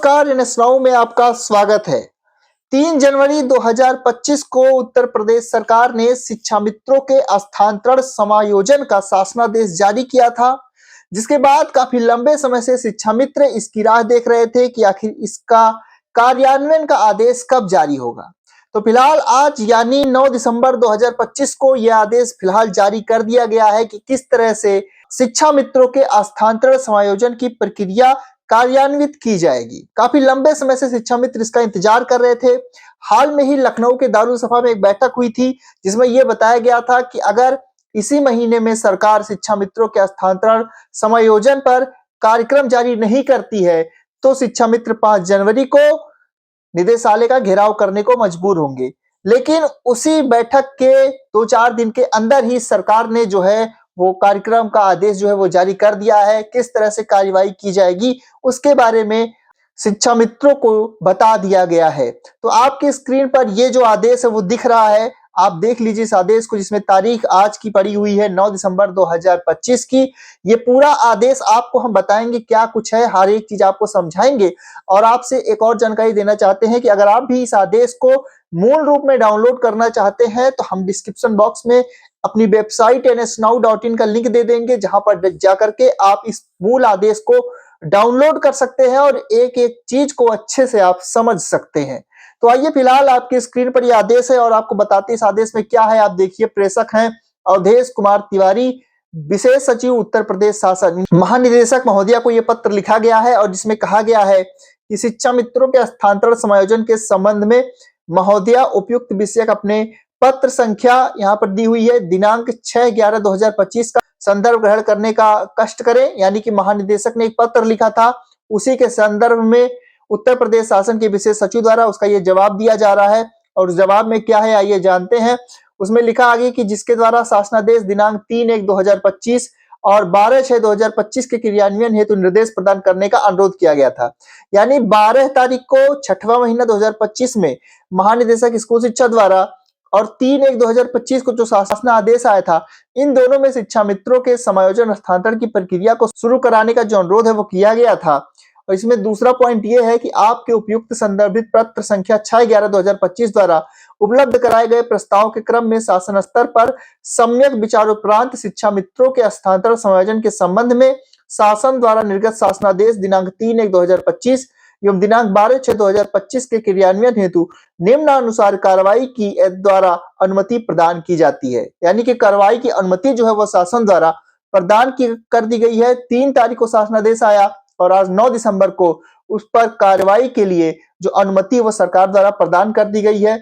नमस्कार, NS now में आपका स्वागत है। 3 जनवरी 2025 को उत्तर प्रदेश सरकार ने शिक्षा मित्रों के स्थानांतरण समायोजन का शासनादेश जारी किया था, जिसके बाद काफी लंबे समय से शिक्षा मित्र इसकी राह देख रहे थे कि आखिर इसका कार्यान्वयन का आदेश कब जारी होगा। तो फिलहाल आज यानी 9 दिसंबर 2025 को यह आदेश फिलहाल जारी कर दिया गया है कि किस तरह से शिक्षा मित्रों के स्थानांतरण समायोजन की प्रक्रिया कार्यान्वित की जाएगी। काफी लंबे समय से शिक्षा मित्र इसका इंतजार कर रहे थे। हाल में ही लखनऊ के दारुसफा में एक बैठक हुई थी, जिसमें यह बताया गया था कि अगर इसी महीने में सरकार शिक्षा मित्रों के स्थानांतरण समायोजन पर कार्यक्रम जारी नहीं करती है, तो शिक्षा मित्र 5 जनवरी को निदेशालय का घेराव करने को मजबूर होंगे। लेकिन उसी बैठक के 2-4 दिन के अंदर ही सरकार ने जो है वो कार्यक्रम का आदेश जो है वो जारी कर दिया है। किस तरह से कार्यवाही की जाएगी उसके बारे में शिक्षा मित्रों को बता दिया गया है। तो आपके स्क्रीन पर ये जो आदेश है वो दिख रहा है, आप देख लीजिए इस आदेश को, जिसमें तारीख आज की पड़ी हुई है 9 दिसंबर 2025 की। ये पूरा आदेश आपको हम बताएंगे क्या कुछ है, हर एक चीज आपको समझाएंगे। और आपसे एक और जानकारी देना चाहते हैं कि अगर आप भी इस आदेश को मूल रूप में डाउनलोड करना चाहते हैं तो हम डिस्क्रिप्शन बॉक्स में अपनी वेबसाइट nsnow.in का लिंक दे देंगे, जहां पर जाकर के आप इस मूल आदेश को डाउनलोड कर सकते हैं और एक एक चीज को अच्छे से आप समझ सकते हैं। तो आइए फिलहाल आपके स्क्रीन पर यह आदेश है और आपको बताते हैं इस आदेश में क्या है। आप देखिए, प्रेषक हैं अवधेश कुमार तिवारी, विशेष सचिव उत्तर प्रदेश शासन महानिदेशक महोदया को यह पत्र लिखा गया है और जिसमें कहा गया है कि शिक्षा मित्रों के स्थानांतरण समायोजन के संबंध में महोदया उपयुक्त विषयक अपने पत्र संख्या यहाँ पर दी हुई है, दिनांक 6/11/2025 का संदर्भ ग्रहण करने का कष्ट करें। यानी कि महानिदेशक ने एक पत्र लिखा था, उसी के संदर्भ में उत्तर प्रदेश शासन के विशेष सचिव द्वारा उसका ये जवाब दिया जा रहा है। और उस जवाब में क्या है आइए जानते हैं। उसमें लिखा आगे कि जिसके द्वारा शासनादेश दिनांक 3/1/2025 और 12/6/2025 के क्रियान्वयन हेतु निर्देश प्रदान करने का अनुरोध किया गया था। यानी 12 तारीख को 6वां महीना 2025 में महानिदेशक स्कूल शिक्षा द्वारा और 3/1/2025 को जो शासन आदेश आया था, इन दोनों में शिक्षा मित्रों के समायोजन हस्तांतरण की प्रक्रिया को शुरू कराने का जो अनुरोध है वो किया गया था। और इसमें दूसरा पॉइंट ये है कि आपके उपयुक्त संदर्भित पत्र संख्या 6/11/2025 द्वारा उपलब्ध कराए गए प्रस्ताव के क्रम में शासन स्तर पर सम्यक विचारोपरांत शिक्षा मित्रों के स्थानांतरण समायोजन के संबंध में शासन द्वारा निर्गत शासनादेश दिनांक 3/1/2025 एवं दिनांक 12/6/2025 के क्रियान्वयन हेतु निम्नानुसार कार्रवाई की द्वारा अनुमति प्रदान की जाती है। यानी कि कार्रवाई की अनुमति जो है वो शासन द्वारा प्रदान कर दी गई है। 3 तारीख को शासनादेश आया और आज 9 दिसंबर को उस पर कार्रवाई के लिए जो अनुमति है वो सरकार द्वारा प्रदान कर दी गई है।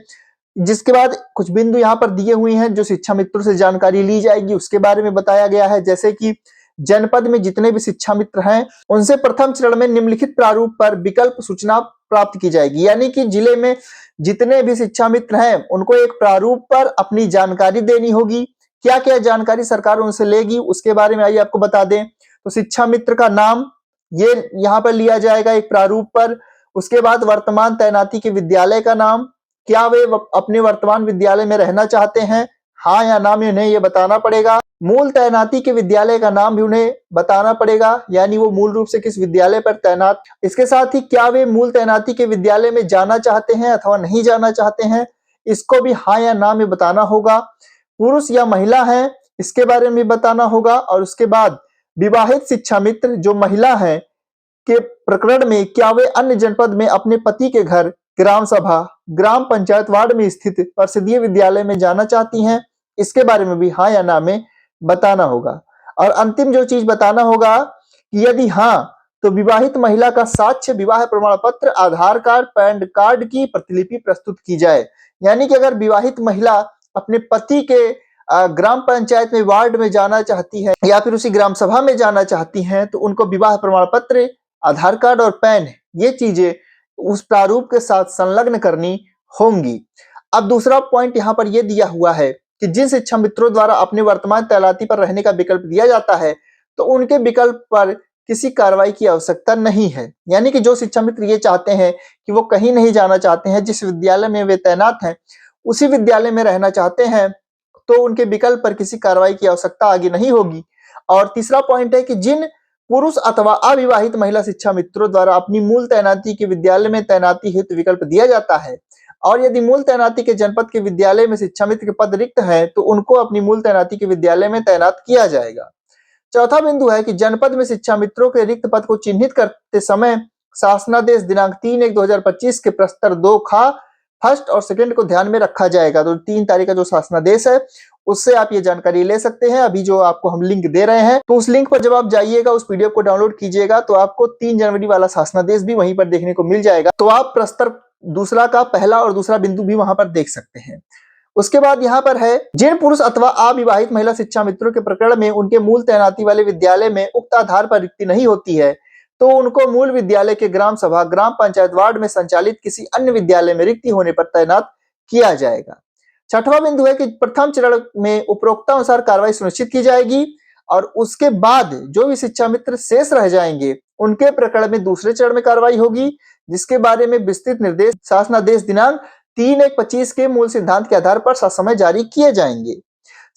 जिसके बाद कुछ बिंदु यहाँ पर दिए हुए हैं जो शिक्षा मित्रों से जानकारी ली जाएगी, उसके बारे में बताया गया है। जैसे कि जनपद में जितने भी शिक्षा मित्र हैं उनसे प्रथम चरण में निम्नलिखित प्रारूप पर विकल्प सूचना प्राप्त की जाएगी। यानी कि जिले में जितने भी शिक्षा मित्र हैं उनको एक प्रारूप पर अपनी जानकारी देनी होगी। क्या क्या जानकारी सरकार उनसे लेगी उसके बारे में आइए आपको बता दें। तो शिक्षा मित्र का नाम ये यहाँ पर लिया जाएगा एक प्रारूप पर। उसके बाद वर्तमान तैनाती के विद्यालय का नाम, क्या वे अपने वर्तमान विद्यालय में रहना चाहते हैं, हाँ या ना में उन्हें ये बताना पड़ेगा। मूल तैनाती के विद्यालय का नाम भी उन्हें बताना पड़ेगा, यानी वो मूल रूप से किस विद्यालय पर तैनात। इसके साथ ही क्या वे मूल तैनाती के विद्यालय में जाना चाहते हैं अथवा नहीं जाना चाहते हैं, इसको भी हाँ या ना में बताना होगा। पुरुष या महिला है इसके बारे में बताना होगा। और उसके बाद विवाहित शिक्षा मित्र जो महिला है के प्रकरण में क्या वे अन्य जनपद में अपने पति के घर, ग्राम सभा, ग्राम पंचायत वार्ड में स्थित परिषदीय विद्यालय में जाना चाहती हैं, इसके बारे में भी हाँ या ना में बताना होगा। और अंतिम जो चीज बताना होगा कि यदि हाँ तो विवाहित महिला का साक्ष्य विवाह प्रमाण पत्र, आधार कार्ड, पैन कार्ड की प्रतिलिपि प्रस्तुत की जाए। यानी कि अगर विवाहित महिला अपने पति के ग्राम पंचायत में, वार्ड में जाना चाहती है या फिर उसी ग्राम सभा में जाना चाहती हैं तो उनको विवाह प्रमाण पत्र, आधार कार्ड और पैन, ये चीजें उस प्रारूप के साथ संलग्न करनी होंगी। अब दूसरा पॉइंट यहाँ पर यह दिया हुआ है कि जिन शिक्षा मित्रों द्वारा अपने वर्तमान तैनाती पर रहने का विकल्प दिया जाता है तो उनके विकल्प पर किसी कार्रवाई की आवश्यकता नहीं है। यानी कि जो शिक्षा मित्र ये चाहते हैं कि वो कहीं नहीं जाना चाहते हैं, जिस विद्यालय में वे तैनात हैं उसी विद्यालय में रहना चाहते हैं, तो उनके विकल्प पर किसी कार्रवाई की आवश्यकता आगे नहीं होगी। और तीसरा पॉइंट है कि जिन पुरुष अथवा अविवाहित महिला शिक्षा मित्रों द्वारा अपनी मूल तैनाती के विद्यालय में तैनाती हेतु विकल्प दिया जाता है, और यदि मूल तैनाती के जनपद के विद्यालय में शिक्षा मित्र के पद रिक्त है तो उनको अपनी मूल तैनाती के विद्यालय में तैनात किया जाएगा। चौथा बिंदु है कि जनपद में शिक्षा मित्रों के रिक्त पद को चिन्हित करते समय शासनादेश दिनांक 3/1/2025 के प्रस्तर 2 खा फर्स्ट और सेकंड को ध्यान में रखा जाएगा। तो 3 तारीख का जो शासनादेश है उससे आप ये जानकारी ले सकते हैं। अभी जो आपको हम लिंक दे रहे हैं तो उस लिंक पर जब आप जाइएगा, उस पीडीएफ को डाउनलोड कीजिएगा तो आपको 3 जनवरी वाला शासनादेश भी वहीं पर देखने को मिल जाएगा। तो आप प्रस्तर दूसरा का पहला और दूसरा बिंदु भी वहां पर देख सकते हैं। उसके बाद यहाँ पर है, जिन पुरुष अथवा अविवाहित महिला शिक्षा मित्रों के प्रकरण में उनके मूल तैनाती वाले विद्यालय में उक्त आधार पर रिक्ति नहीं होती है तो उनको मूल विद्यालय के ग्राम सभा, ग्राम पंचायत वार्ड में संचालित किसी अन्य विद्यालय में रिक्ति होने पर तैनात किया जाएगा। छठवां बिंदु है कि प्रथम चरण में उपरोक्तानुसार कार्रवाई सुनिश्चित की जाएगी और उसके बाद जो भी शिक्षा मित्र शेष रह जाएंगे उनके प्रकरण में दूसरे चरण में कार्रवाई होगी, जिसके बारे में विस्तृत निर्देश शासनादेश दिनांक 3/1/25 के मूल सिद्धांत के आधार पर ससमय जारी किए जाएंगे।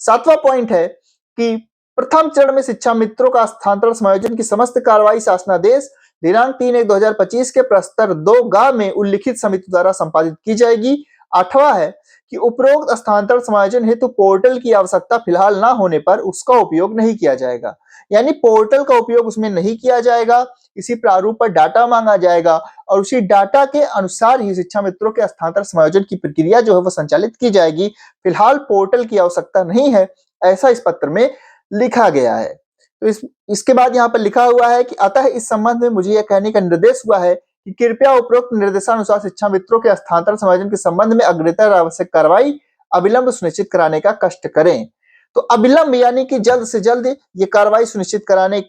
सातवां पॉइंट है कि प्रथम चरण में शिक्षा मित्रों का स्थानांतरण समायोजन की समस्त कार्रवाई शासनादेश दिनांक 3/1/2025 के प्रस्तर 2 गा में उल्लिखित समिति द्वारा संपादित की जाएगी। आठवां है कि उपरोक्त स्थानांतरण समायोजन हेतु पोर्टल की आवश्यकता फिलहाल न होने पर उसका उपयोग नहीं किया जाएगा, यानी पोर्टल का उपयोग उसमें नहीं किया जाएगा। इसी प्रारूप पर डाटा मांगा जाएगा और उसी डाटा के अनुसार ही शिक्षा मित्रों के स्थानांतरण समायोजन की प्रक्रिया जो है वो संचालित की जाएगी। फिलहाल पोर्टल की आवश्यकता नहीं है, ऐसा इस पत्र में लिखा गया है। तो इसके बाद यहाँ पर लिखा हुआ है कि अतः इस संबंध में मुझे यह कहने का निर्देश हुआ है कि कृपया उपरोक्त निर्देशानुसार शिक्षा मित्रों के स्थानांतरण समायोजन के संबंध में अग्रतर आवश्यक कार्रवाई अविलंब सुनिश्चित कराने का कष्ट करें। तो अविलंब यानी कि जल्द से जल्द ये कार्रवाई सुनिश्चित कराने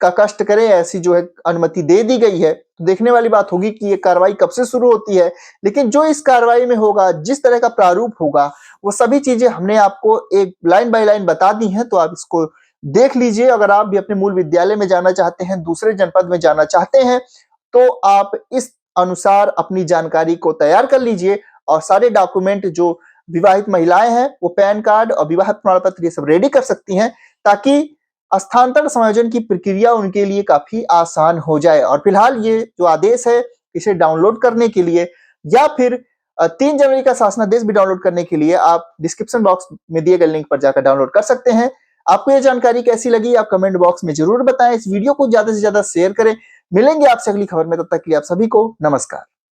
का कष्ट करें, ऐसी जो है अनुमति दे दी गई है। तो देखने वाली बात होगी कि ये कार्रवाई कब से शुरू होती है, लेकिन जो इस कार्रवाई में होगा, जिस तरह का प्रारूप होगा, वो सभी चीजें हमने आपको एक लाइन बाय लाइन बता दी हैं। तो आप इसको देख लीजिए। अगर आप भी अपने मूल विद्यालय में जाना चाहते हैं, दूसरे जनपद में जाना चाहते हैं, तो आप इस अनुसार अपनी जानकारी को तैयार कर लीजिए और सारे डॉक्यूमेंट जो विवाहित महिलाएं हैं वो पैन कार्ड और विवाह प्रमाण पत्र ये सब रेडी कर सकती हैं, ताकि स्थानांतरण समायोजन की प्रक्रिया उनके लिए काफी आसान हो जाए। और फिलहाल ये जो आदेश है इसे डाउनलोड करने के लिए या फिर 3 जनवरी का शासनादेश भी डाउनलोड करने के लिए आप डिस्क्रिप्शन बॉक्स में दिए गए लिंक पर जाकर डाउनलोड कर सकते हैं। आपको ये जानकारी कैसी लगी आप कमेंट बॉक्स में जरूर बताएं। इस वीडियो को ज्यादा से ज्यादा शेयर करें। मिलेंगे आपसे अगली खबर में, तब तक के लिए आप सभी को नमस्कार।